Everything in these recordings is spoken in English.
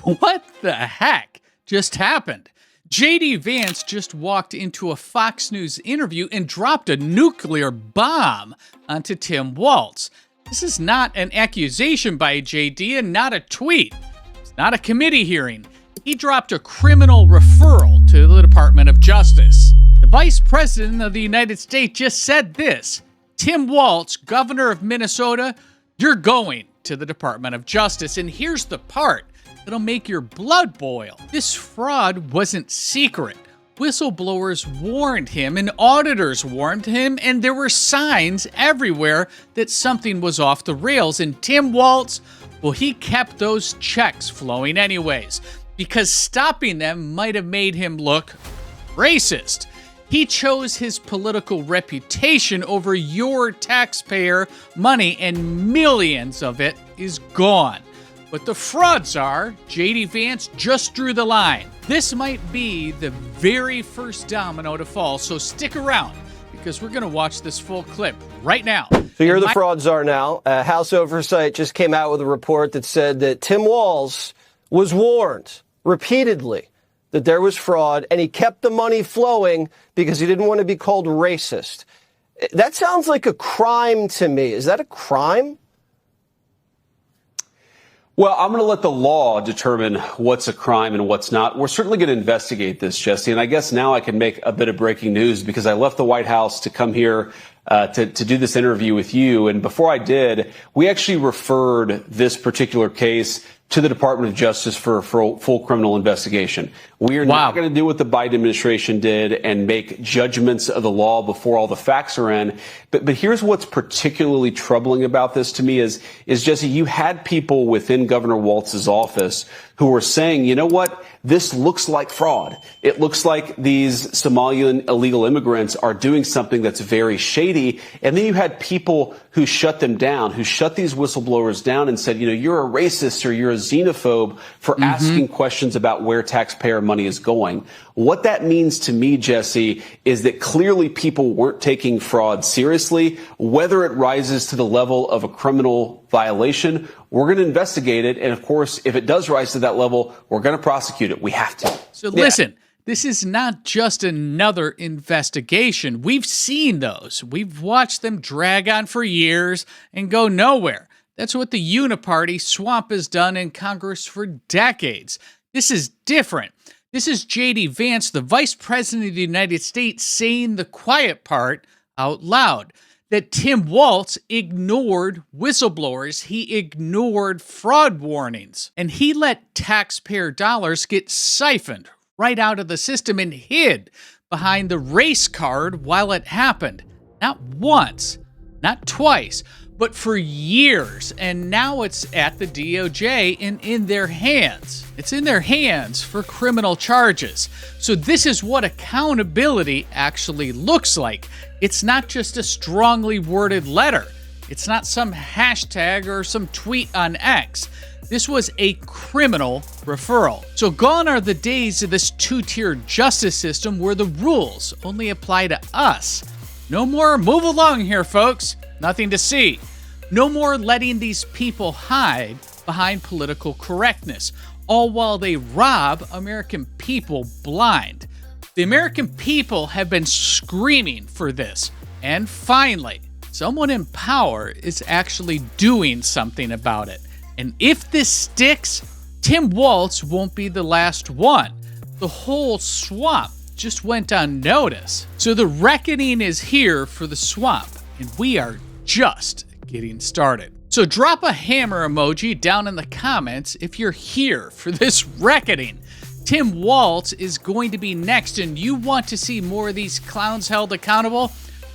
What the heck just happened? JD Vance just walked into a Fox News interview and dropped a nuclear bomb onto Tim Walz. This is not an accusation by JD and not a tweet. It's not a committee hearing. He dropped a criminal referral to the Department of Justice. The Vice President of the United States just said this: Tim Walz, governor of Minnesota, you're going to the Department of Justice. And here's the part that'll make your blood boil. This fraud wasn't secret. Whistleblowers warned him and auditors warned him, and there were signs everywhere that something was off the rails. And Tim Walz, well, he kept those checks flowing anyways, because stopping them might have made him look racist. He chose his political reputation over your taxpayer money, and millions of it is gone. But the frauds are, JD Vance just drew the line. This might be the very first domino to fall, so stick around, because we're going to watch this full clip right now. So here the frauds are now. House Oversight just came out with a report that said that Tim Walz was warned repeatedly that there was fraud, and he kept the money flowing because he didn't want to be called racist. That sounds like a crime to me. Is that a crime? Well, I'm going to let the law determine what's a crime and what's not. We're certainly going to investigate this, Jesse, and I guess now I can make a bit of breaking news because I left the White House to come here to do this interview with you. And before I did, we actually referred this particular case to the Department of Justice for a full criminal investigation. We are not going to do what the Biden administration did and make judgments of the law before all the facts are in. But here's what's particularly troubling about this to me is Jesse, you had people within Governor Walz's office who were saying, you know what, this looks like fraud. It looks like these Somalian illegal immigrants are doing something that's very shady. And then you had people who shut them down, who shut these whistleblowers down and said, you know, you're a racist or you're a xenophobe for asking questions about where taxpayer money is going. What that means to me, Jesse, is that clearly people weren't taking fraud seriously. Whether it rises to the level of a criminal violation, we're going to investigate it. And of course, if it does rise to that level, we're going to prosecute it. We have to. So listen, this is not just another investigation. We've seen those. We've watched them drag on for years and go nowhere. That's what the uniparty swamp has done in Congress for decades. This is different. This is JD Vance, the Vice President of the United States, saying the quiet part out loud, that Tim Walz ignored whistleblowers, he ignored fraud warnings, and he let taxpayer dollars get siphoned right out of the system and hid behind the race card while it happened. Not once, not twice, but for years. And now it's at the DOJ and in their hands. It's in their hands for criminal charges. So this is what accountability actually looks like. It's not just a strongly worded letter. It's not some hashtag or some tweet on X. This was a criminal referral. So gone are the days of this two-tier justice system where the rules only apply to us. No more move along here, folks. Nothing to see. No more letting these people hide behind political correctness, all while they rob American people blind. The American people have been screaming for this. And finally, someone in power is actually doing something about it. And if this sticks, Tim Walz won't be the last one. The whole swamp just went unnoticed. So the reckoning is here for the swamp, and we are just getting started. So drop a hammer emoji down in the comments if you're here for this reckoning. Tim Walz is going to be next, and you want to see more of these clowns held accountable?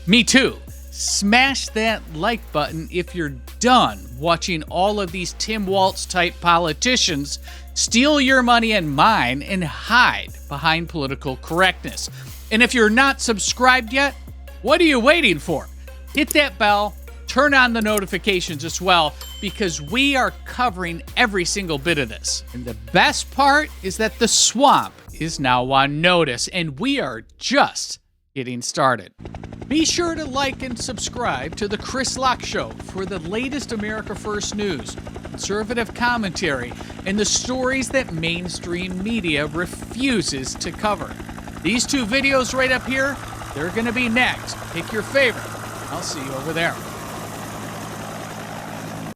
Me too. Smash that like button if you're done watching all of these Tim Walz type politicians steal your money and mine and hide behind political correctness. And if you're not subscribed yet, what are you waiting for? Hit that bell, turn on the notifications as well, because we are covering every single bit of this. And the best part is that the swamp is now on notice, and we are just getting started. Be sure to like and subscribe to The Chris Locke Show for the latest America First news, conservative commentary, and the stories that mainstream media refuses to cover. These two videos right up here, they're going to be next. Pick your favorite. I'll see you over there.